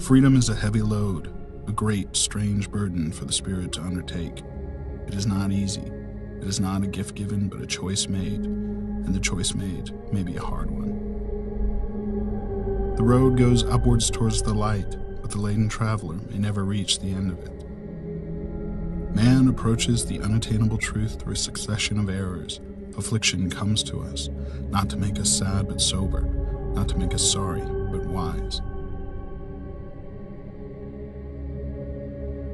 Freedom is a heavy load, a great, strange burden for the spirit to undertake. It is not easy. It is not a gift given, but a choice made, and the choice made may be a hard one. The road goes upwards towards the light, but the laden traveler may never reach the end of it. Man approaches the unattainable truth through a succession of errors. Affliction comes to us, not to make us sad but sober, not to make us sorry but wise.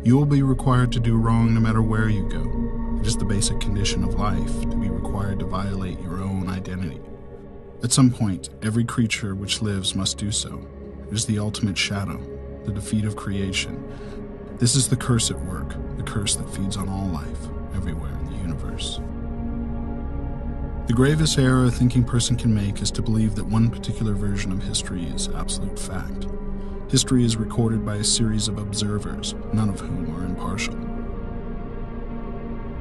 You will be required to do wrong no matter where you go. It is the basic condition of life to be required to violate your own identity. At some point, every creature which lives must do so. It is the ultimate shadow, the defeat of creation. This is the curse at work, the curse that feeds on all life, everywhere in the universe. The gravest error a thinking person can make is to believe that one particular version of history is absolute fact. History is recorded by a series of observers, none of whom are impartial.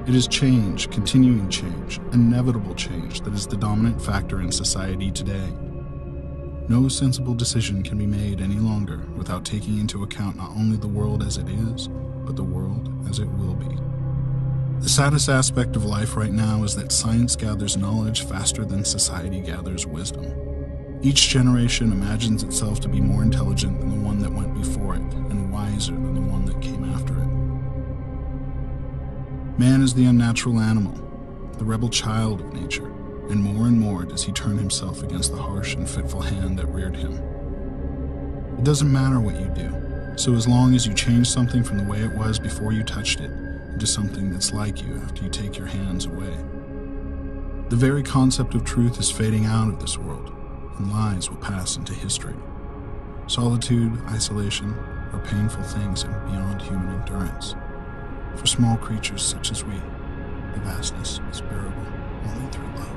It is change, continuing change, inevitable change that is the dominant factor in society today. No sensible decision can be made any longer without taking into account not only the world as it is, but the world as it will be. The saddest aspect of life right now is that science gathers knowledge faster than society gathers wisdom. Each generation imagines itself to be more intelligent than the one that went before it, and wiser than the one that came after it. Man is the unnatural animal, the rebel child of nature, and more does he turn himself against the harsh and fitful hand that reared him. It doesn't matter what you do, so as long as you change something from the way it was before you touched it into something that's like you after you take your hands away. The very concept of truth is fading out of this world, and lies will pass into history. Solitude, isolation, are painful things and beyond human endurance. For small creatures such as we, the vastness is bearable only through love.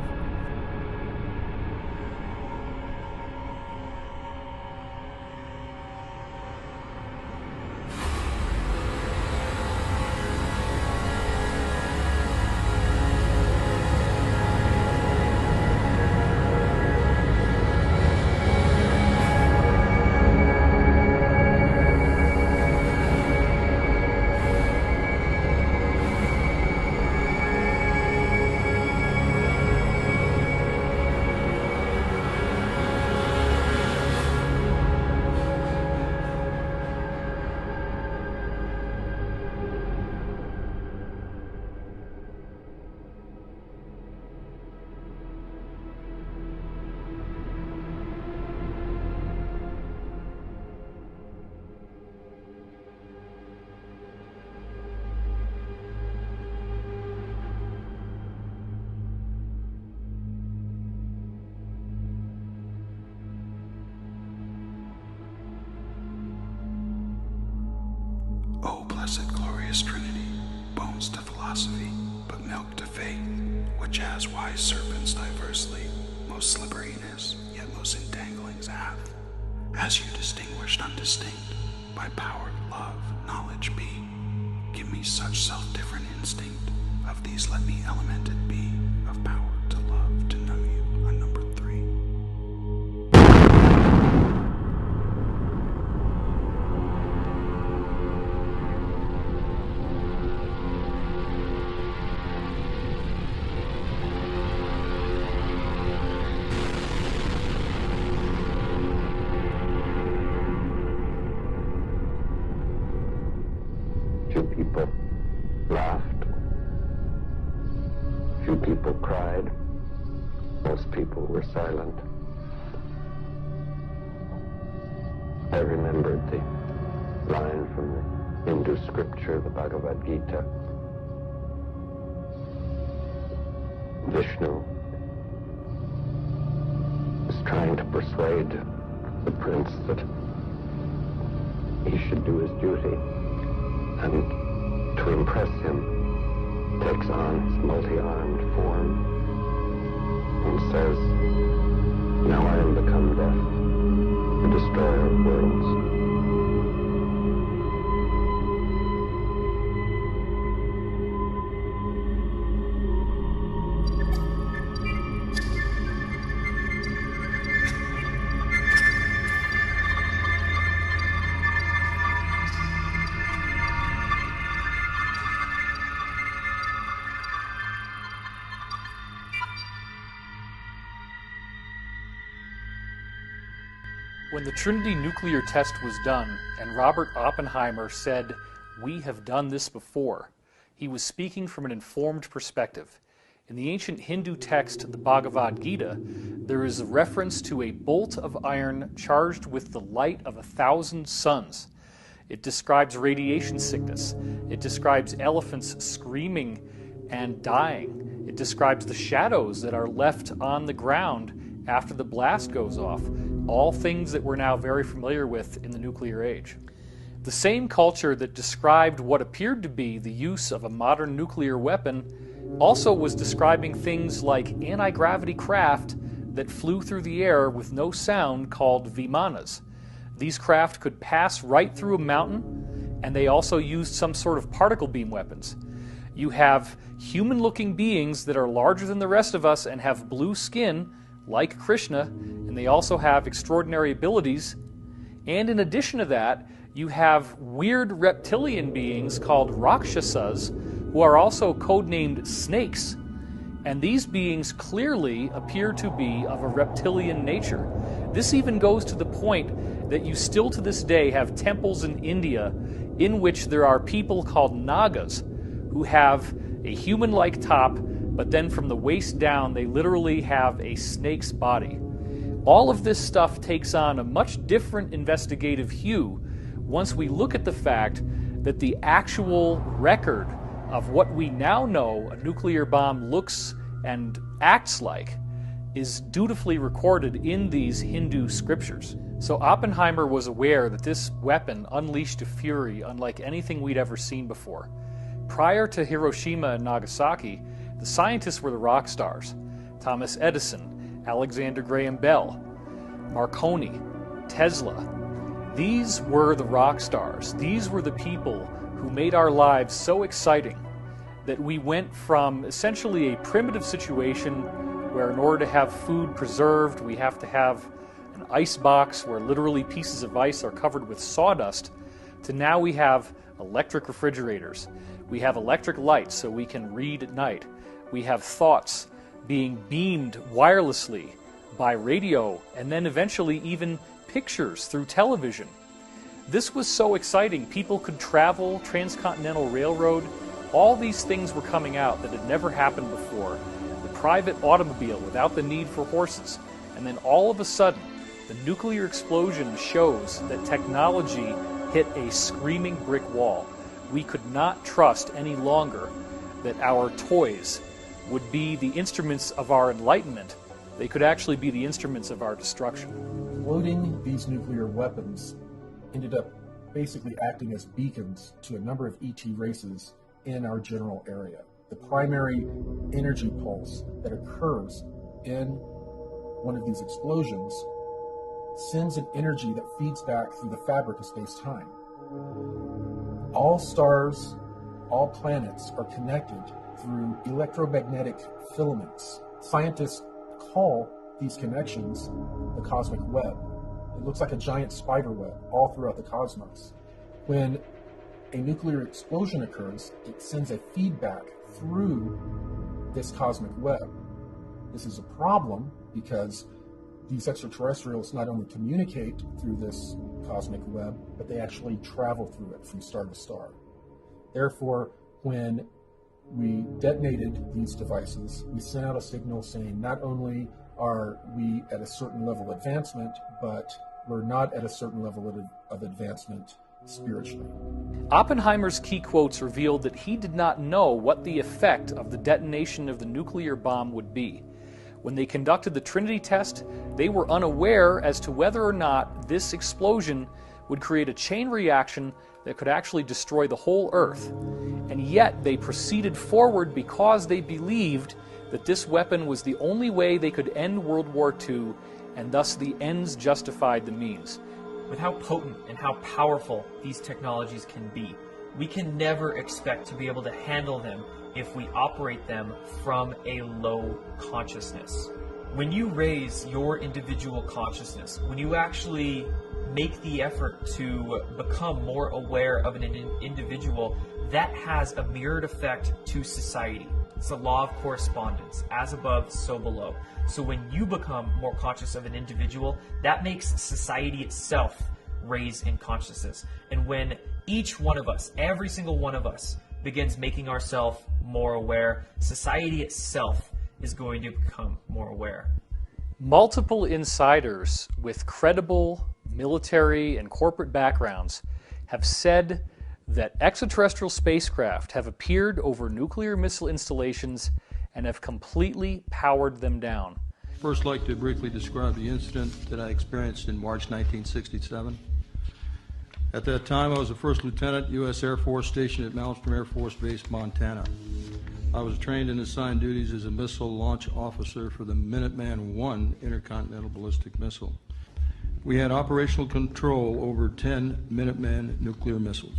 O blessed glorious Trinity, bones to philosophy, but milk to faith, which as wise serpents diversely, most slipperiness, yet most entanglings hath, as you distinguished undistinct, by power, love, knowledge be, give me such self-different instinct, of these let me elemented be, of power to love, to know you, unnumbered three. Few people laughed. Few people cried. Most people were silent. I remembered the line from the Hindu scripture, the Bhagavad Gita. Vishnu is trying to persuade the prince that he should do his duty. And to impress him, takes on his multi-armed form and says, "Now I am become death, the destroyer of worlds." When the Trinity nuclear test was done, and Robert Oppenheimer said, "We have done this before," he was speaking from an informed perspective. In the ancient Hindu text, the Bhagavad Gita, there is a reference to a bolt of iron charged with the light of 1,000 suns. It describes radiation sickness. It describes elephants screaming and dying. It describes the shadows that are left on the ground after the blast goes off. All things that we're now very familiar with in the nuclear age. The same culture that described what appeared to be the use of a modern nuclear weapon also was describing things like anti-gravity craft that flew through the air with no sound called vimanas. These craft could pass right through a mountain, and they also used some sort of particle beam weapons. You have human-looking beings that are larger than the rest of us and have blue skin, like Krishna, and they also have extraordinary abilities. And in addition to that, you have weird reptilian beings called Rakshasas, who are also codenamed snakes. And these beings clearly appear to be of a reptilian nature. This even goes to the point that you still to this day have temples in India in which there are people called Nagas who have a human-like top, but then from the waist down they literally have a snake's body. All of this stuff takes on a much different investigative hue once we look at the fact that the actual record of what we now know a nuclear bomb looks and acts like is dutifully recorded in these Hindu scriptures. So Oppenheimer was aware that this weapon unleashed a fury unlike anything we'd ever seen before. Prior to Hiroshima and Nagasaki, the scientists were the rock stars. Thomas Edison, Alexander Graham Bell, Marconi, Tesla. These were the rock stars. These were the people who made our lives so exciting that we went from essentially a primitive situation where in order to have food preserved, we have to have an ice box where literally pieces of ice are covered with sawdust, to now we have electric refrigerators. We have electric lights so we can read at night. We have thoughts being beamed wirelessly by radio, and then eventually even pictures through television. This was so exciting. People could travel, transcontinental railroad. All these things were coming out that had never happened before. The private automobile without the need for horses. And then all of a sudden, the nuclear explosion shows that technology hit a screaming brick wall. We could not trust any longer that our toys would be the instruments of our enlightenment. They could actually be the instruments of our destruction. Loading these nuclear weapons ended up basically acting as beacons to a number of ET races in our general area. The primary energy pulse that occurs in one of these explosions sends an energy that feeds back through the fabric of space-time. All stars, all planets are connected through electromagnetic filaments. Scientists call these connections the cosmic web. It looks like a giant spider web all throughout the cosmos. When a nuclear explosion occurs, it sends a feedback through this cosmic web. This is a problem because these extraterrestrials not only communicate through this cosmic web, but they actually travel through it from star to star. Therefore, when we detonated these devices, we sent out a signal saying not only are we at a certain level of advancement, but we're not at a certain level of advancement spiritually. Oppenheimer's key quotes revealed that he did not know what the effect of the detonation of the nuclear bomb would be. When they conducted the Trinity test, they were unaware as to whether or not this explosion would create a chain reaction that could actually destroy the whole Earth. And yet they proceeded forward because they believed that this weapon was the only way they could end World War II, and thus the ends justified the means. With how potent and how powerful these technologies can be, we can never expect to be able to handle them if we operate them from a low consciousness. When you raise your individual consciousness, when you actually make the effort to become more aware of an individual, that has a mirrored effect to society. It's the law of correspondence, as above, so below. So when you become more conscious of an individual, that makes society itself raise in consciousness. And when each one of us, every single one of us, begins making ourselves more aware, society itself is going to become more aware. Multiple insiders with credible military and corporate backgrounds have said that extraterrestrial spacecraft have appeared over nuclear missile installations and have completely powered them down. First, I'd like to briefly describe the incident that I experienced in March 1967. At that time, I was a first lieutenant, U.S. Air Force, stationed at Malmstrom Air Force Base, Montana. I was trained and assigned duties as a missile launch officer for the Minuteman I intercontinental ballistic missile. We had operational control over 10 Minuteman nuclear missiles.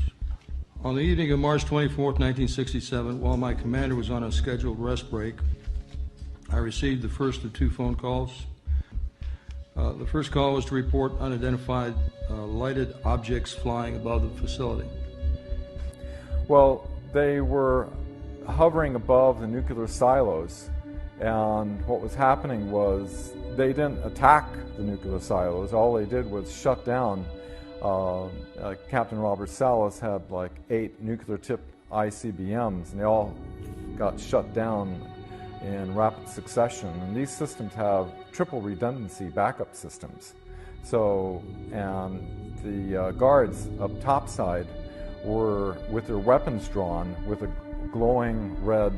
On the evening of March 24, 1967, while my commander was on a scheduled rest break, I received the first of two phone calls. The first call was to report unidentified lighted objects flying above the facility. Well, they were hovering above the nuclear silos, and what was happening was they didn't attack the nuclear silos. All they did was shut down. Captain Robert Salas had like 8 nuclear-tipped ICBMs, and they all got shut down in rapid succession. And these systems have triple redundancy backup systems. So, and the guards up topside were with their weapons drawn with a glowing red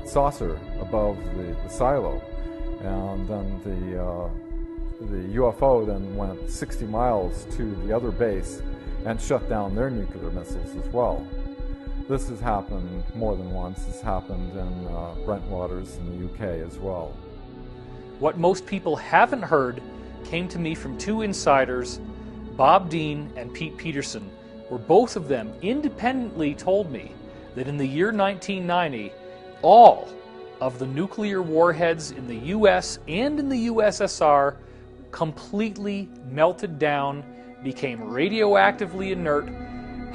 saucer above the silo. And then the UFO then went 60 miles to the other base and shut down their nuclear missiles as well. This has happened more than once. It's happened in Brentwaters in the UK as well. What most people haven't heard came to me from two insiders, Bob Dean and Pete Peterson, where both of them independently told me that in the year 1990, all of the nuclear warheads in the US and in the USSR completely melted down, became radioactively inert,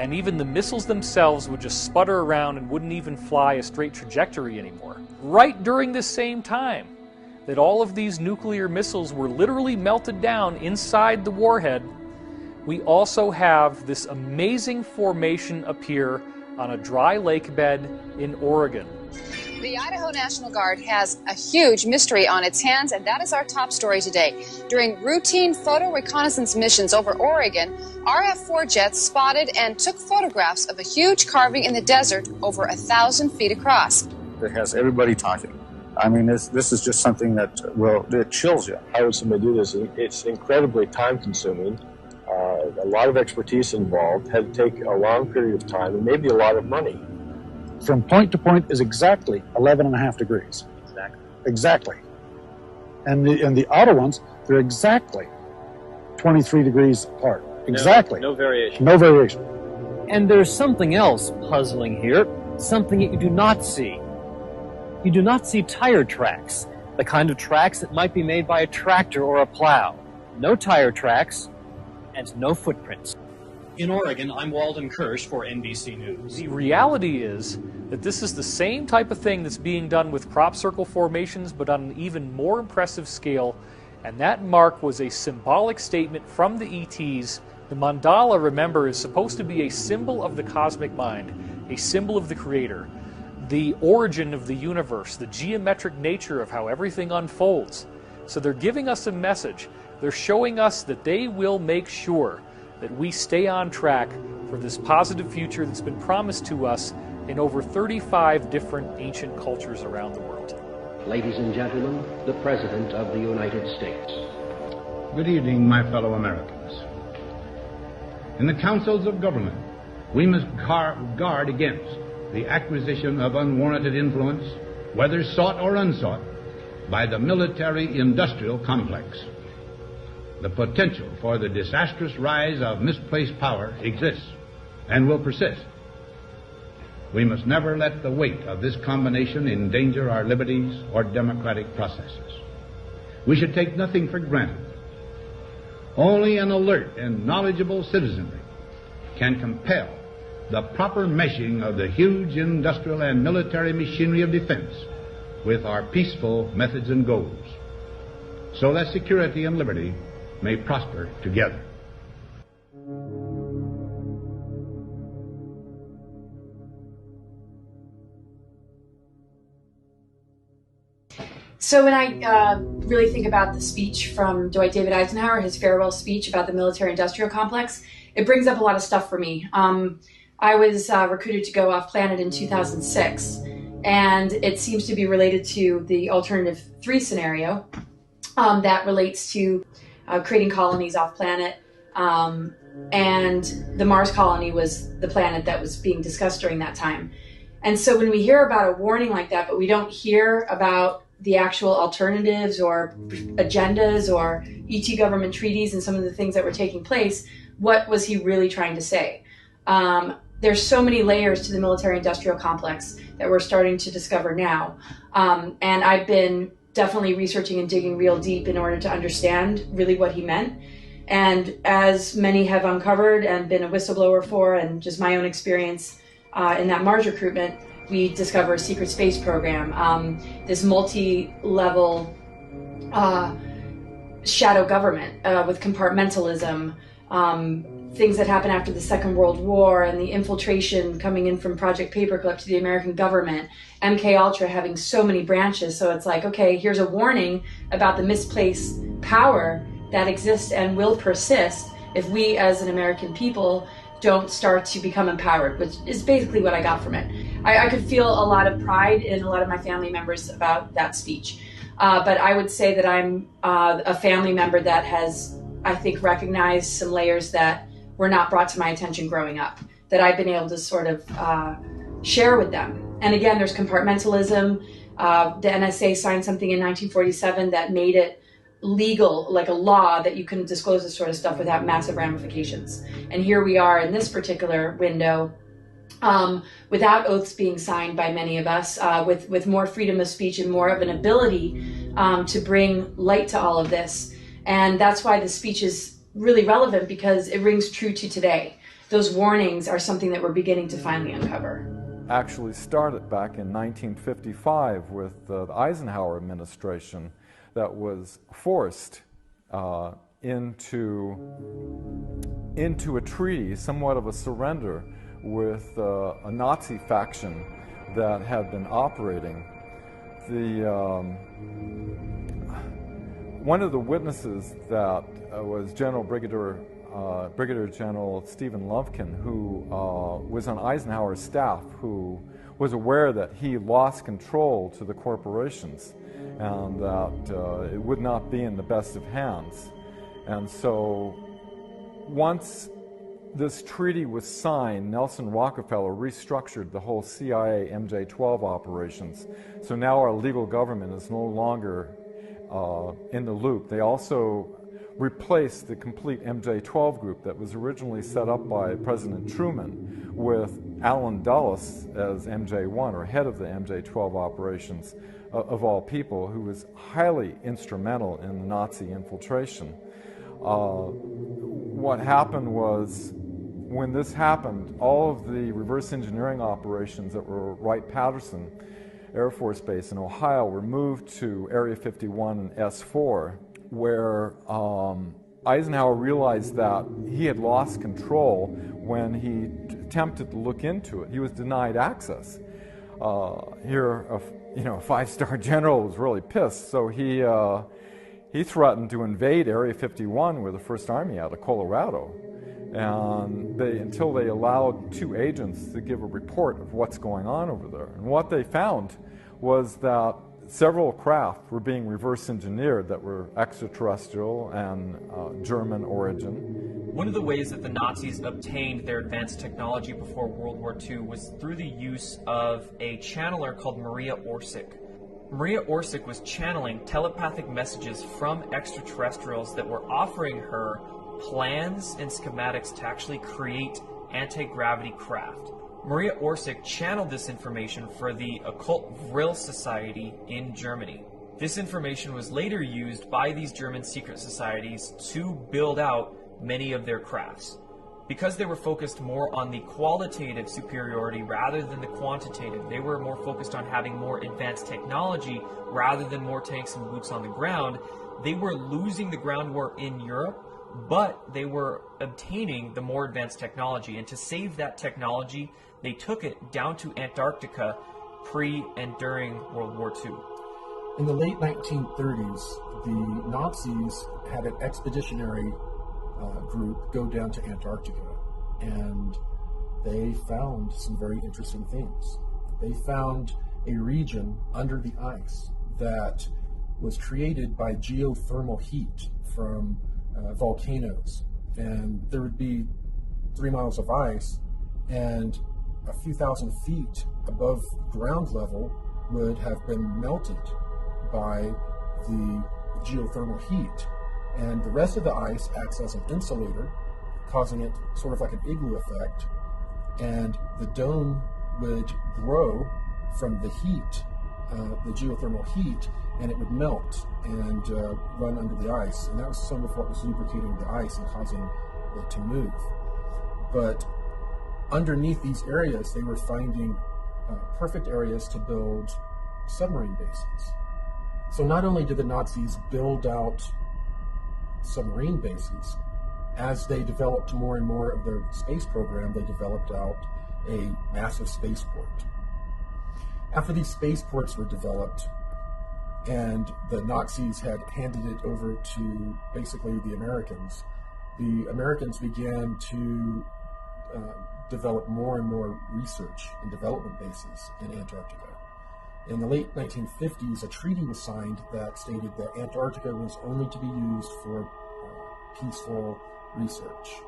and even the missiles themselves would just sputter around and wouldn't even fly a straight trajectory anymore. Right during this same time that all of these nuclear missiles were literally melted down inside the warhead, we also have this amazing formation appear on a dry lake bed in Oregon. The Idaho National Guard has a huge mystery on its hands, and that is our top story today. During routine photo reconnaissance missions over Oregon, RF-4 jets spotted and took photographs of a huge carving in the desert over 1,000 feet across. It has everybody talking. I mean, this is just something that, well, it chills you. How would somebody do this? It's incredibly time-consuming. A lot of expertise involved, had to take a long period of time, and maybe a lot of money. From point to point is exactly 11.5 degrees. Exactly. And the outer ones, they're exactly 23 degrees apart. Exactly. No variation. No variation. And there's something else puzzling here, something that you do not see. You do not see tire tracks, the kind of tracks that might be made by a tractor or a plow. No tire tracks, and no footprints. In Oregon, I'm Walden Kirsch for NBC News. The reality is that this is the same type of thing that's being done with crop circle formations, but on an even more impressive scale, and that mark was a symbolic statement from the ETs. The mandala, remember, is supposed to be a symbol of the cosmic mind, a symbol of the Creator, the origin of the universe, the geometric nature of how everything unfolds. So they're giving us a message. They're showing us that they will make sure that we stay on track for this positive future that's been promised to us in over 35 different ancient cultures around the world. Ladies and gentlemen, the President of the United States. Good evening, my fellow Americans. In the councils of government, we must guard against the acquisition of unwarranted influence, whether sought or unsought, by the military-industrial complex. The potential for the disastrous rise of misplaced power exists and will persist. We must never let the weight of this combination endanger our liberties or democratic processes. We should take nothing for granted. Only an alert and knowledgeable citizenry can compel the proper meshing of the huge industrial and military machinery of defense with our peaceful methods and goals, so that security and liberty may prosper together. So when I really think about the speech from Dwight David Eisenhower, his farewell speech about the military-industrial complex, it brings up a lot of stuff for me. I was recruited to go off planet in 2006, and it seems to be related to the alternative 3 scenario that relates to creating colonies off planet. And the Mars colony was the planet that was being discussed during that time. And so when we hear about a warning like that, but we don't hear about the actual alternatives or agendas or ET government treaties and some of the things that were taking place, what was he really trying to say? There's so many layers to the military-industrial complex that we're starting to discover now. And I've been definitely researching and digging real deep in order to understand really what he meant. And as many have uncovered and been a whistleblower for, and just my own experience in that Mars recruitment, we discover a secret space program, this multi-level shadow government with compartmentalism, things that happened after the Second World War, and the infiltration coming in from Project Paperclip to the American government, MK Ultra having so many branches. So it's like, okay, here's a warning about the misplaced power that exists and will persist if we as an American people don't start to become empowered, which is basically what I got from it. I could feel a lot of pride in a lot of my family members about that speech. But I would say that I'm a family member that has, I think, recognized some layers that were not brought to my attention growing up, that I've been able to sort of share with them. And again, there's compartmentalism. The NSA signed something in 1947 that made it legal, like a law, that you couldn't disclose this sort of stuff without massive ramifications. And here we are in this particular window, without oaths being signed by many of us, with more freedom of speech and more of an ability to bring light to all of this. And that's why the speech is really relevant, because it rings true to today. Those warnings are something that we're beginning to finally uncover. Actually started back in 1955 with the Eisenhower administration, that was forced into a treaty, somewhat of a surrender, with a Nazi faction that had been operating. One of the witnesses that was Brigadier General Stephen Lovkin, who was on Eisenhower's staff, who was aware that he lost control to the corporations and that it would not be in the best of hands. And so once this treaty was signed, Nelson Rockefeller restructured the whole CIA MJ-12 operations. So now our legal government is no longer in the loop. They also replaced the complete MJ-12 group that was originally set up by President Truman with Allen Dulles as MJ-1, or head of the MJ-12 operations, of all people, who was highly instrumental in the Nazi infiltration. What happened was, when this happened, all of the reverse engineering operations that were Wright-Patterson Air Force Base in Ohio were moved to Area 51 and S4, where Eisenhower realized that he had lost control when he attempted to look into it. He was denied access. Here, a five-star general was really pissed, so he threatened to invade Area 51 with the First Army out of Colorado. And until they allowed 2 agents to give a report of what's going on over there. And what they found was that several craft were being reverse engineered that were extraterrestrial and German origin. One of the ways that the Nazis obtained their advanced technology before World War II was through the use of a channeler called Maria Orsic. Maria Orsic was channeling telepathic messages from extraterrestrials that were offering her plans and schematics to actually create anti-gravity craft. Maria Orsic channeled this information for the occult Vril Society in Germany. This information was later used by these German secret societies to build out many of their crafts. because they were focused more on the qualitative superiority rather than the quantitative. They were more focused on having more advanced technology rather than more tanks and boots on the ground. They were losing the ground war in Europe, but they were obtaining the more advanced technology. And to save that technology, they took it down to Antarctica pre and during World War II. In the late 1930s, the Nazis had an expeditionary group go down to Antarctica, and they found some very interesting things. They found a region under the ice that was created by geothermal heat from volcanoes, and there would be 3 miles of ice, and a few thousand feet above ground level would have been melted by the geothermal heat. And the rest of the ice acts as an insulator, causing it sort of like an igloo effect. And the dome would grow from the heat, the geothermal heat, and it would melt and run under the ice. And that was some of what was lubricating the ice and causing it to move. But underneath these areas, they were finding perfect areas to build submarine bases. So not only did the Nazis build out submarine bases, as they developed more and more of their space program, they developed out a massive spaceport. After these spaceports were developed, and the Nazis had handed it over to basically the Americans began to develop more and more research and development bases in Antarctica. In the late 1950s, a treaty was signed that stated that Antarctica was only to be used for peaceful research.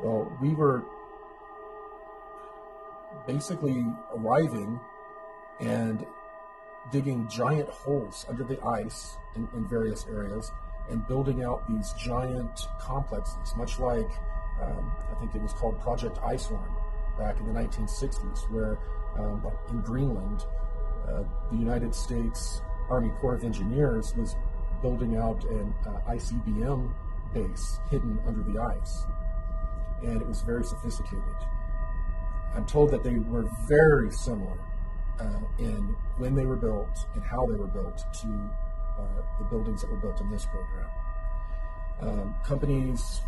Well, we were basically arriving and digging giant holes under the ice in various areas and building out these giant complexes, much like I think it was called Project Icehorn back in the 1960s, where in Greenland, the United States Army Corps of Engineers was building out an ICBM base hidden under the ice, and it was very sophisticated. I'm told that they were very similar in when they were built and how they were built to the buildings that were built in this program. Companies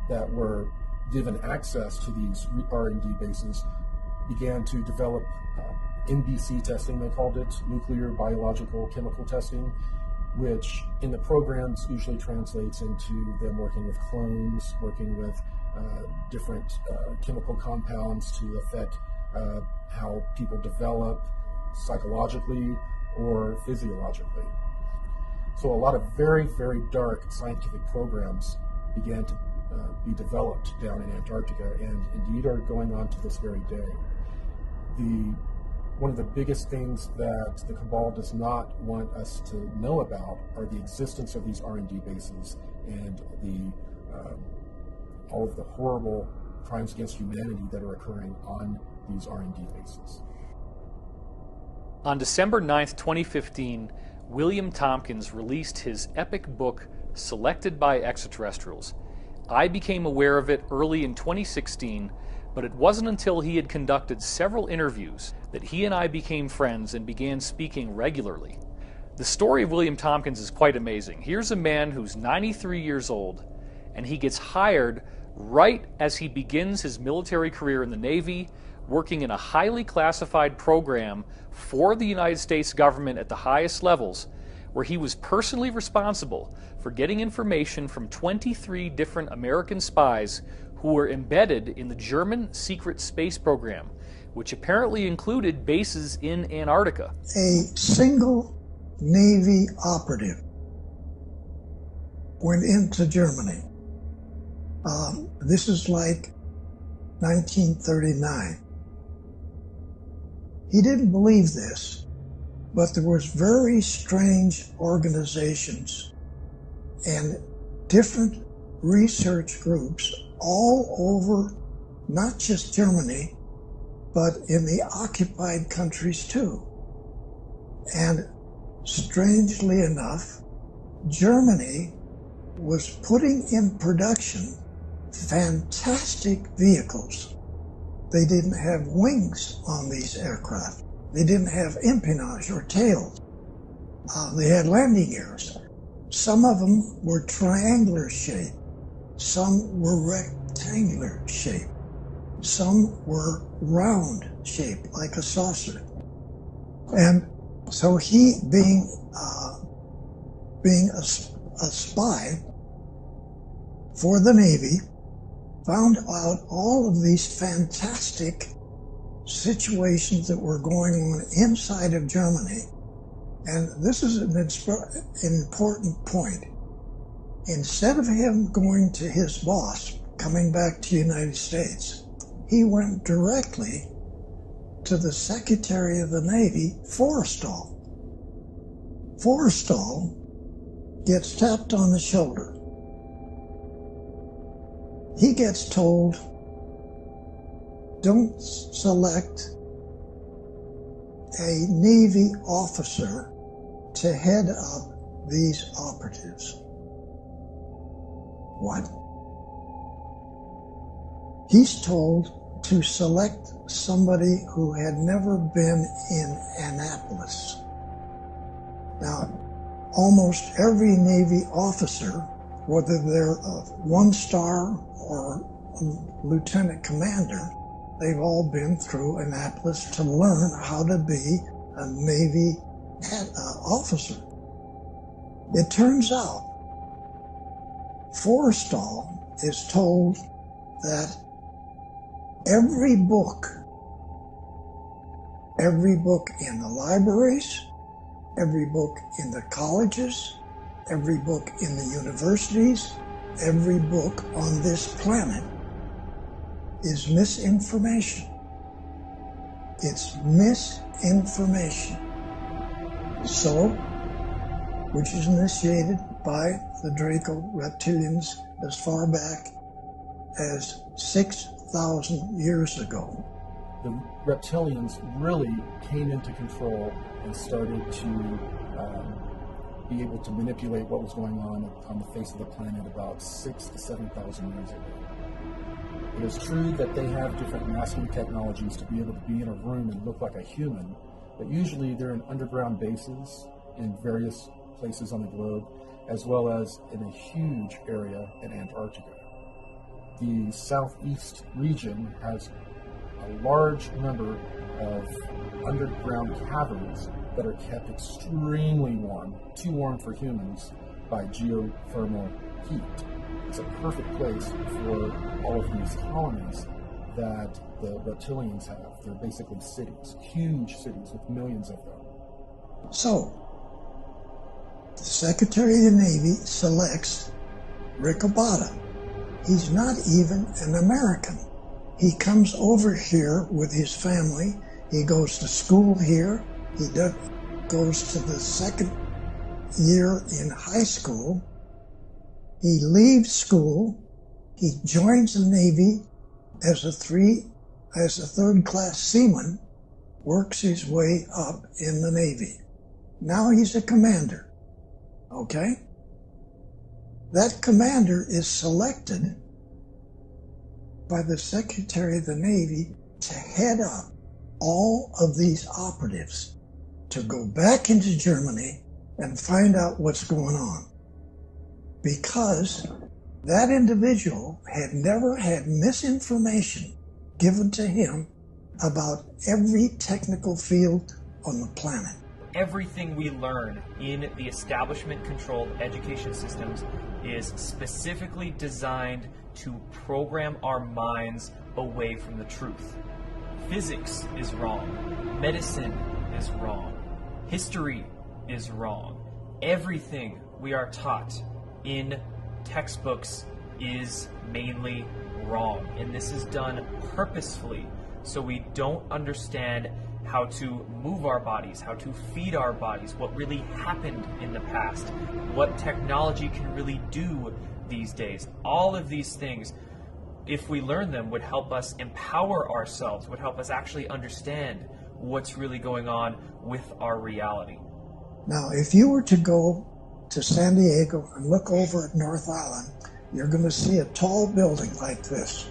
that were given access to these R&D bases began to develop NBC testing, they called it, nuclear, biological, chemical testing, which in the programs usually translates into them working with clones, working with different chemical compounds to affect how people develop psychologically or physiologically. So a lot of very, very dark scientific programs began to be developed down in Antarctica, and indeed are going on to this very day. One of the biggest things that the cabal does not want us to know about are the existence of these R&D bases and all of the horrible crimes against humanity that are occurring on these R&D bases. On December 9th, 2015, William Tompkins released his epic book, Selected by Extraterrestrials. I became aware of it early in 2016, but it wasn't until he had conducted several interviews that he and I became friends and began speaking regularly. The story of William Tompkins is quite amazing. Here's a man who's 93 years old, and he gets hired right as he begins his military career in the Navy, working in a highly classified program for the United States government at the highest levels, where he was personally responsible for getting information from 23 different American spies who were embedded in the German secret space program, which apparently included bases in Antarctica. A single Navy operative went into Germany. This is like 1939. He didn't believe this, but there was very strange organizations and different research groups all over, not just Germany, but in the occupied countries too. And strangely enough, Germany was putting in production fantastic vehicles. They didn't have wings on these aircraft. They didn't have empennage or tails. They had landing gears. Some of them were triangular shaped. Some were rectangular shaped. Some were round shaped, like a saucer. And so he, being a spy for the Navy, found out all of these fantastic situations that were going on inside of Germany. And this is an important point. Instead of him going to his boss, coming back to the United States, he went directly to the Secretary of the Navy, Forrestal. Forrestal gets tapped on the shoulder. He gets told, don't select a Navy officer to head up these operatives. What? He's told to select somebody who had never been in Annapolis. Now, almost every Navy officer, whether they're a one-star or a lieutenant commander, they've all been through Annapolis to learn how to be a Navy officer. It turns out Forrestal is told that every book in the libraries, every book in the colleges, every book in the universities, every book on this planet is misinformation. It's misinformation. So, which is initiated by the Draco reptilians as far back as 6,000 years ago. The reptilians really came into control and started to be able to manipulate what was going on the face of the planet about 6,000 to 7,000 years ago. It is true that they have different masking technologies to be able to be in a room and look like a human, but usually they're in underground bases in various places on the globe, as well as in a huge area in Antarctica. The southeast region has a large number of underground caverns that are kept extremely warm, too warm for humans, by geothermal heat. It's a perfect place for all of these colonies that the reptilians have. They're basically cities, huge cities with millions of them. So, the Secretary of the Navy selects Rick Abada. He's not even an American. He comes over here with his family. He goes to school here. He goes to the second year in high school. He leaves school. He joins the Navy as a third-class seaman, works his way up in the Navy. Now he's a commander, okay? That commander is selected by the Secretary of the Navy to head up all of these operatives, to go back into Germany and find out what's going on. Because that individual had never had misinformation given to him about every technical field on the planet. Everything we learn in the establishment-controlled education systems is specifically designed to program our minds away from the truth. Physics is wrong. Medicine is wrong. History is wrong. Everything we are taught in textbooks is mainly wrong. And this is done purposefully so we don't understand how to move our bodies, how to feed our bodies, what really happened in the past, what technology can really do these days. All of these things, if we learn them, would help us empower ourselves, would help us actually understand what's really going on with our reality. Now, if you were to go to San Diego and look over at North Island you're going to see a tall building like this.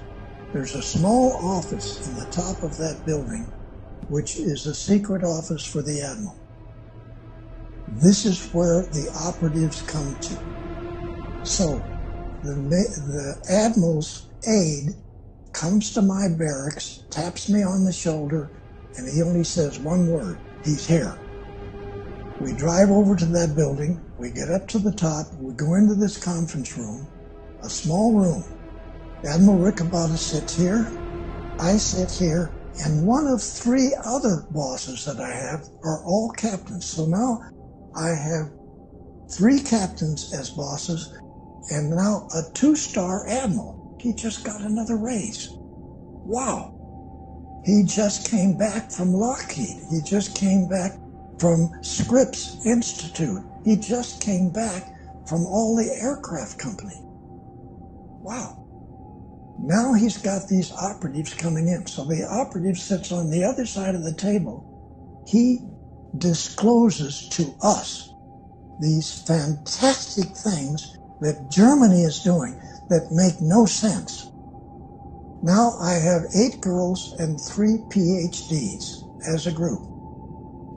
There's a small office in the top of that building, which is a secret office for the Admiral. This is where the operatives come to. So the Admiral's aide comes to my barracks, taps me on the shoulder, and he only says one word: he's here. We drive over to that building, we get up to the top, we go into this conference room, a small room. Admiral Ricabata sits here, I sit here, and one of 3 other bosses that I have are all captains. So now I have 3 captains as bosses, and now a 2-star admiral. He just got another raise. Wow. He just came back from Lockheed. He just came back from Scripps Institute. He just came back from all the aircraft company. Wow. Now he's got these operatives coming in. So the operative sits on the other side of the table. He discloses to us these fantastic things that Germany is doing that make no sense. Now I have 8 girls and 3 PhDs as a group.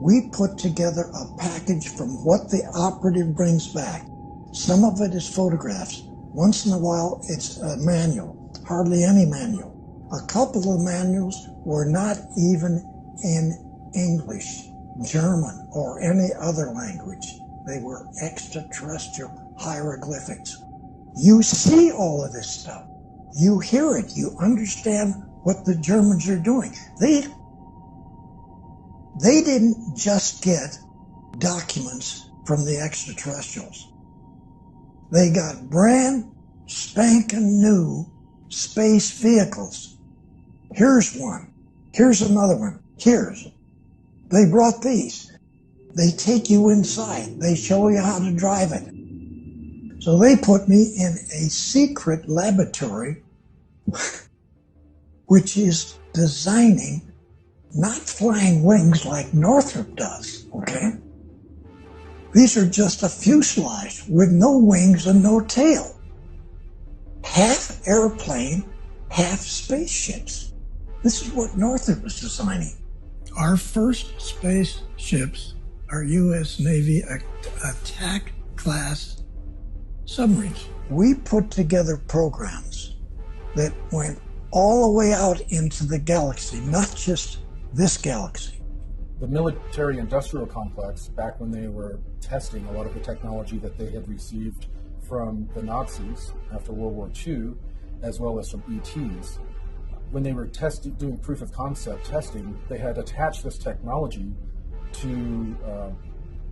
We put together a package from what the operative brings back. Some of it is photographs. Once in a while it's a manual, hardly any manual. A couple of manuals were not even in English, German, or any other language. They were extraterrestrial hieroglyphics. You see all of this stuff. You hear it. You understand what the Germans are doing. They didn't just get documents from the extraterrestrials. They got brand spanking new space vehicles. Here's one. Here's another one. Here's. They brought these. They take you inside. They show you how to drive it. So they put me in a secret laboratory which is designing not flying wings like Northrop does, okay? These are just a fuselage with no wings and no tail. Half airplane, half spaceships. This is what Northrop was designing. Our first spaceships are U.S. Navy attack class submarines. We put together programs that went all the way out into the galaxy, not just this galaxy. The military-industrial complex, back when they were testing a lot of the technology that they had received from the Nazis after World War II, as well as from ETs, when they were doing proof of concept testing, they had attached this technology to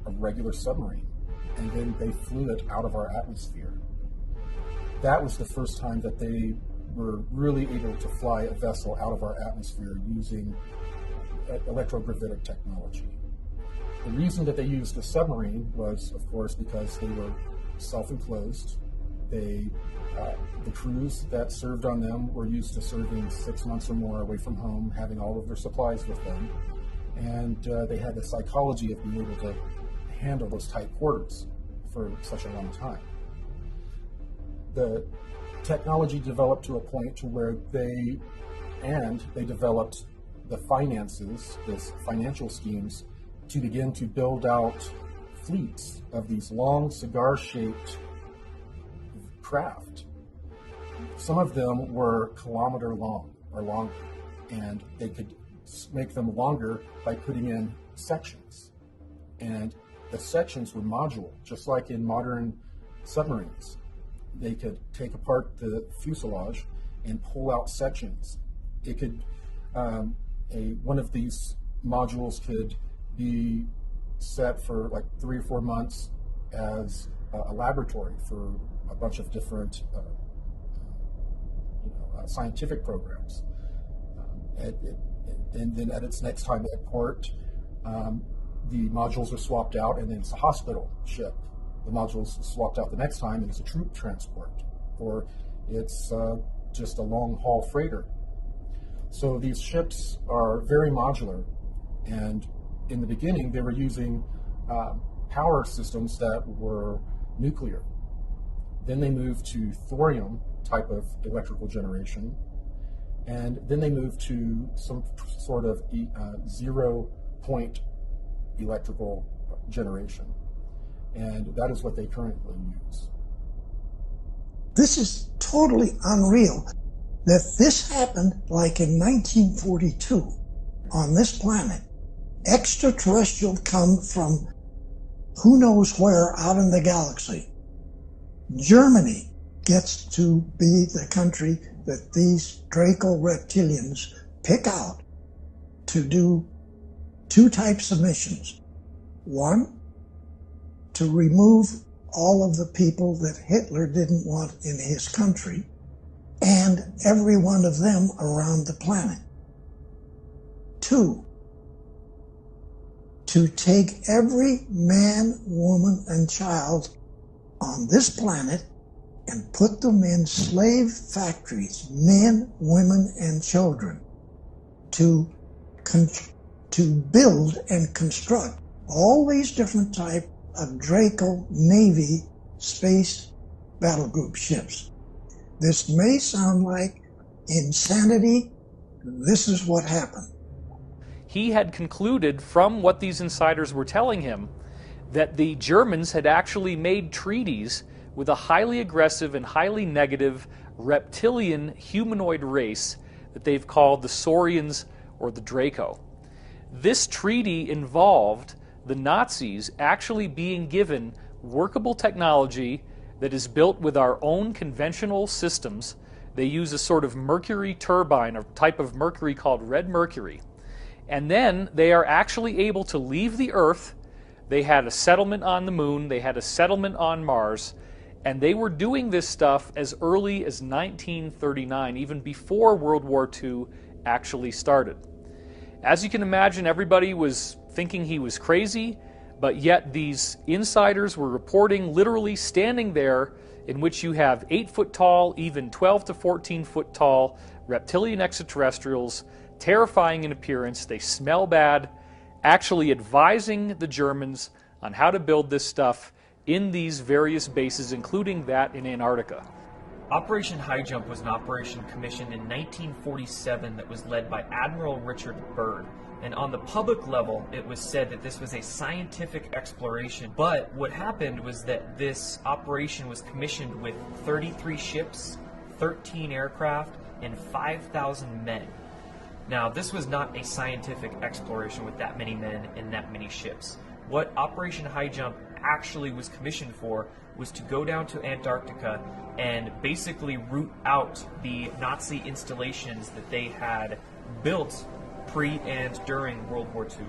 a regular submarine, and then they flew it out of our atmosphere. That was the first time that they were really able to fly a vessel out of our atmosphere using electrogravitic technology. The reason that they used a submarine was, of course, because they were self-enclosed. The crews that served on them were used to serving 6 months or more away from home, having all of their supplies with them, and they had the psychology of being able to handle those tight quarters for such a long time. The technology developed to a point to where they developed the finances, this financial schemes, to begin to build out fleets of these long cigar-shaped craft. Some of them were kilometer long or longer, and they could make them longer by putting in sections. And the sections were modular, just like in modern submarines. They could take apart the fuselage and pull out sections. It could, one of these modules could be set for like 3 or 4 months as a laboratory for a bunch of different scientific programs. And then at its next time at port, the modules are swapped out, and then it's a hospital ship. The modules swapped out the next time, and it's a troop transport, or it's just a long-haul freighter. So these ships are very modular, and in the beginning they were using power systems that were nuclear. Then they moved to thorium type of electrical generation. And then they moved to some sort of 0-point electrical generation. And that is what they currently use. This is totally unreal that this happened like in 1942 on this planet. Extraterrestrial come from who knows where out in the galaxy. Germany gets to be the country that these Draco reptilians pick out to do two types of missions. One, to remove all of the people that Hitler didn't want in his country, and every one of them around the planet. Two, to take every man, woman, and child on this planet and put them in slave factories, men, women, and children, to build and construct all these different types of Draco Navy space battle group ships. This may sound like insanity. This is what happened. He had concluded from what these insiders were telling him that the Germans had actually made treaties with a highly aggressive and highly negative reptilian humanoid race that they've called the Saurians or the Draco. This treaty involved the Nazis actually being given workable technology that is built with our own conventional systems. They use a sort of mercury turbine, or type of mercury called red mercury. And then they are actually able to leave the Earth. They had a settlement on the moon, they had a settlement on Mars, and they were doing this stuff as early as 1939, even before World War II actually started. As you can imagine, everybody was thinking he was crazy, but yet these insiders were reporting literally standing there, in which you have 8-foot tall, even 12 to 14 foot tall reptilian extraterrestrials, terrifying in appearance, they smell bad, actually advising the Germans on how to build this stuff in these various bases, including that in Antarctica. Operation High Jump was an operation commissioned in 1947 that was led by Admiral Richard Byrd. And on the public level, it was said that this was a scientific exploration. But what happened was that this operation was commissioned with 33 ships, 13 aircraft, and 5,000 men. Now, this was not a scientific exploration with that many men and that many ships. What Operation High Jump actually was commissioned for was to go down to Antarctica and basically root out the Nazi installations that they had built pre and during World War II.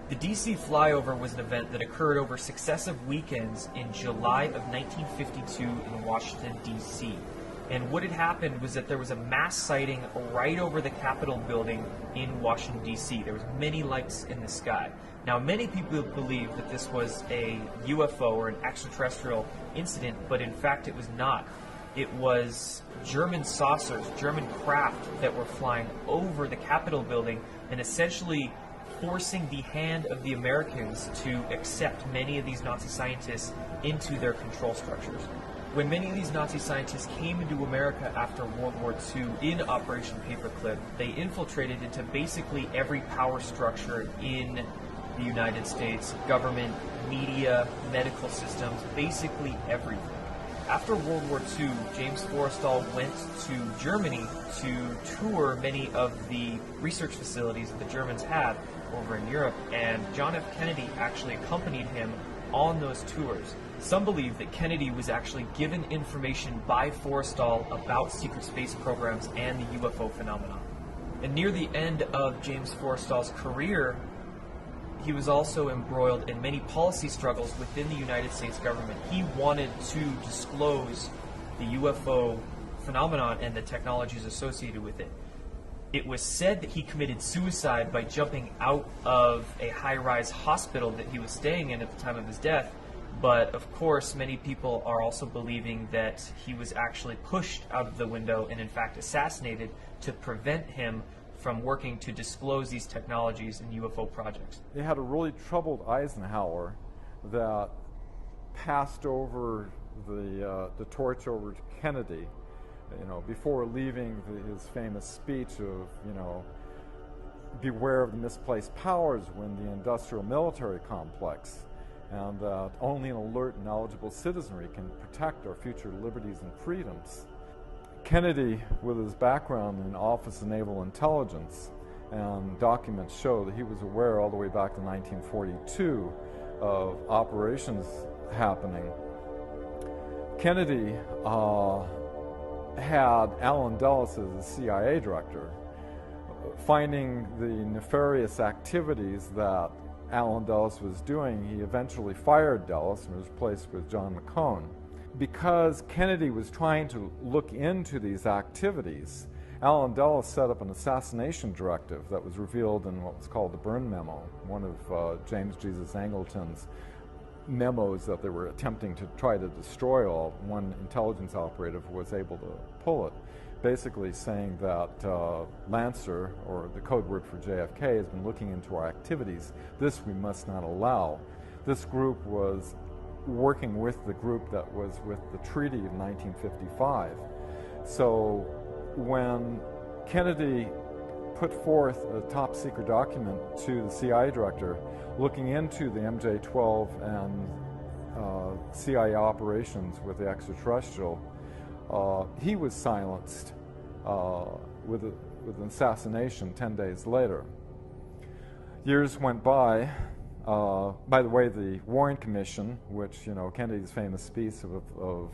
The DC flyover was an event that occurred over successive weekends in July of 1952 in Washington, D.C. And what had happened was that there was a mass sighting right over the Capitol building in Washington, D.C. There was many lights in the sky. Now, many people believe that this was a UFO or an extraterrestrial incident, but in fact it was not. It was German saucers, German craft that were flying over the Capitol building and essentially forcing the hand of the Americans to accept many of these Nazi scientists into their control structures. When many of these Nazi scientists came into America after World War II in Operation Paperclip, they infiltrated into basically every power structure in the United States, government, media, medical systems, basically everything. After World War II, James Forrestal went to Germany to tour many of the research facilities that the Germans had over in Europe, and John F. Kennedy actually accompanied him on those tours. Some believe that Kennedy was actually given information by Forrestal about secret space programs and the UFO phenomenon. And near the end of James Forrestal's career, he was also embroiled in many policy struggles within the United States government. He wanted to disclose the UFO phenomenon and the technologies associated with it. It was said that he committed suicide by jumping out of a high-rise hospital that he was staying in at the time of his death. But of course, many people are also believing that he was actually pushed out of the window and in fact assassinated to prevent him from working to disclose these technologies and UFO projects. They had a really troubled Eisenhower that passed over the torch over to Kennedy, before leaving his famous speech of, beware of the misplaced powers within the industrial military complex, and that only an alert and knowledgeable citizenry can protect our future liberties and freedoms. Kennedy, with his background in Office of Naval Intelligence, and documents show that he was aware all the way back to 1942 of operations happening. Kennedy had Allen Dulles as the CIA director. Finding the nefarious activities that Allen Dulles was doing, he eventually fired Dulles and was replaced with John McCone. Because Kennedy was trying to look into these activities, Allen Dulles set up an assassination directive that was revealed in what was called the Byrne Memo, one of James Jesus Angleton's memos that they were attempting to try to destroy all. One intelligence operative was able to pull it, basically saying that Lancer, or the code word for JFK, has been looking into our activities. This we must not allow. This group was working with the group that was with the Treaty of 1955. So when Kennedy put forth a top secret document to the CIA director looking into the MJ-12 and CIA operations with the extraterrestrial, he was silenced with an assassination 10 days later. Years went by. By the way, the Warren Commission, which, Kennedy's famous speech of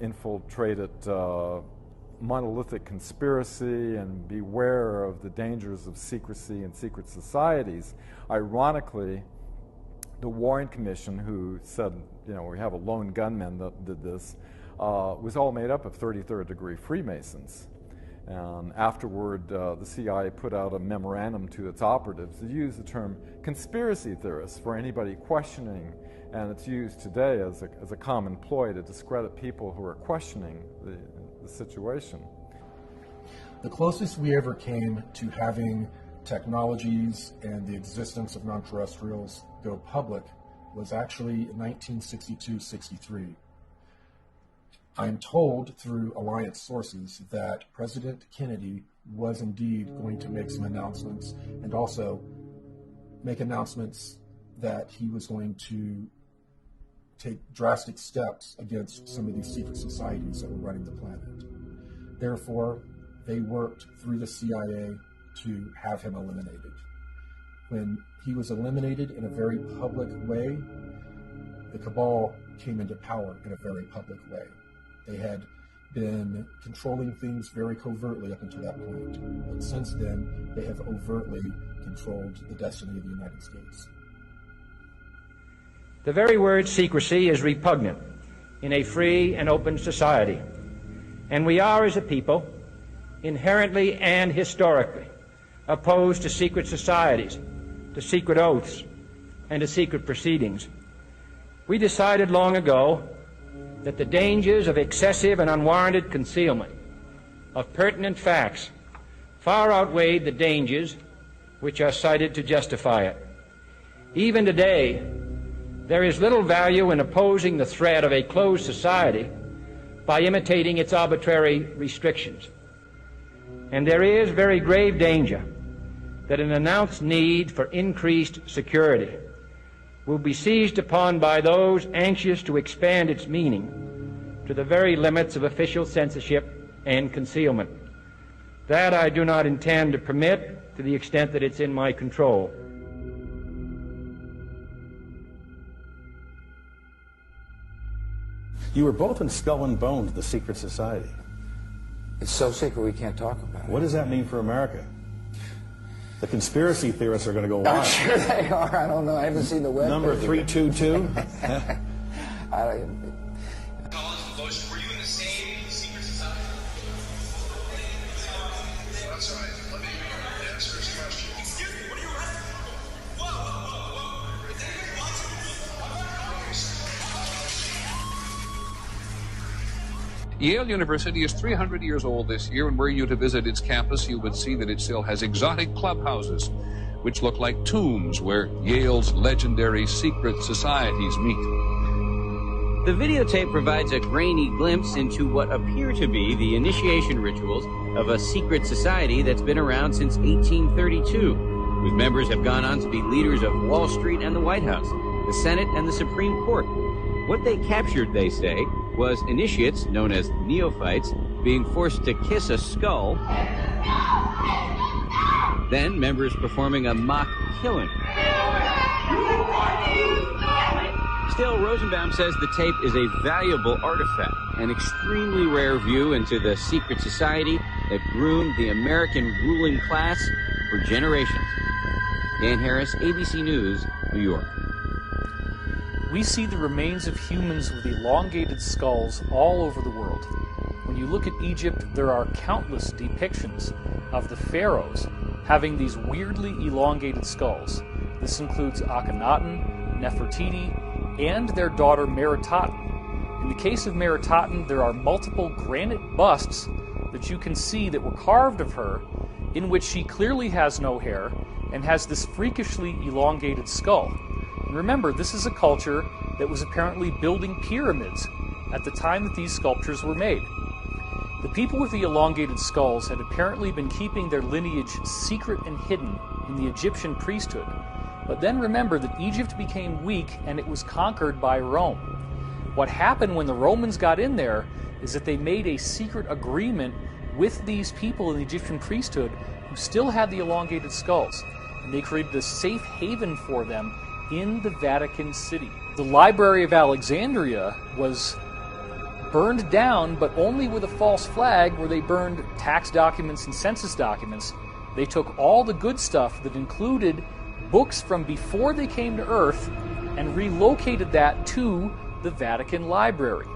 infiltrated monolithic conspiracy and beware of the dangers of secrecy and secret societies, ironically, the Warren Commission, who said, we have a lone gunman that did this, was all made up of 33rd degree Freemasons. And afterward, the CIA put out a memorandum to its operatives to use the term conspiracy theorists for anybody questioning, and it's used today as a common ploy to discredit people who are questioning the situation. The closest we ever came to having technologies and the existence of non-terrestrials go public was actually in 1962-63. I'm told through Alliance sources that President Kennedy was indeed going to make some announcements, and also make announcements that he was going to take drastic steps against some of these secret societies that were running the planet. Therefore, they worked through the CIA to have him eliminated. When he was eliminated in a very public way, the cabal came into power in a very public way. They had been controlling things very covertly up until that point, but since then, they have overtly controlled the destiny of the United States. The very word secrecy is repugnant in a free and open society, and we are, as a people, inherently and historically opposed to secret societies, to secret oaths, and to secret proceedings. We decided long ago that the dangers of excessive and unwarranted concealment of pertinent facts far outweighed the dangers which are cited to justify it. Even today, there is little value in opposing the threat of a closed society by imitating its arbitrary restrictions. And there is very grave danger that an announced need for increased security will be seized upon by those anxious to expand its meaning to the very limits of official censorship and concealment. That I do not intend to permit to the extent that it's in my control. You were both in Skull and Bones, the secret society. It's so secret we can't talk about it. What does that mean for America? The conspiracy theorists are going to go wild. I'm sure they are. I don't know. I haven't seen the web. Number 322? Were you in the same secret society? That's right. Let me answer his question. Excuse me, what are you asking? Whoa. Is anybody watching? Yale University is 300 years old this year, and were you to visit its campus, you would see that it still has exotic clubhouses, which look like tombs where Yale's legendary secret societies meet. The videotape provides a grainy glimpse into what appear to be the initiation rituals of a secret society that's been around since 1832, whose members have gone on to be leaders of Wall Street and the White House, the Senate and the Supreme Court. What they captured, they say, was initiates, known as neophytes, being forced to kiss a skull, then members performing a mock killing. Still, Rosenbaum says the tape is a valuable artifact, an extremely rare view into the secret society that groomed the American ruling class for generations. Dan Harris, ABC News, New York. We see the remains of humans with elongated skulls all over the world. When you look at Egypt, there are countless depictions of the pharaohs having these weirdly elongated skulls. This includes Akhenaten, Nefertiti, and their daughter Meritaten. In the case of Meritaten, there are multiple granite busts that you can see that were carved of her, in which she clearly has no hair and has this freakishly elongated skull. And remember, this is a culture that was apparently building pyramids at the time that these sculptures were made. The people with the elongated skulls had apparently been keeping their lineage secret and hidden in the Egyptian priesthood. But then remember that Egypt became weak and it was conquered by Rome. What happened when the Romans got in there is that they made a secret agreement with these people in the Egyptian priesthood who still had the elongated skulls, and they created a safe haven for them in the Vatican City. The Library of Alexandria was burned down, but only with a false flag, where they burned tax documents and census documents. They took all the good stuff that included books from before they came to Earth and relocated that to the Vatican Library.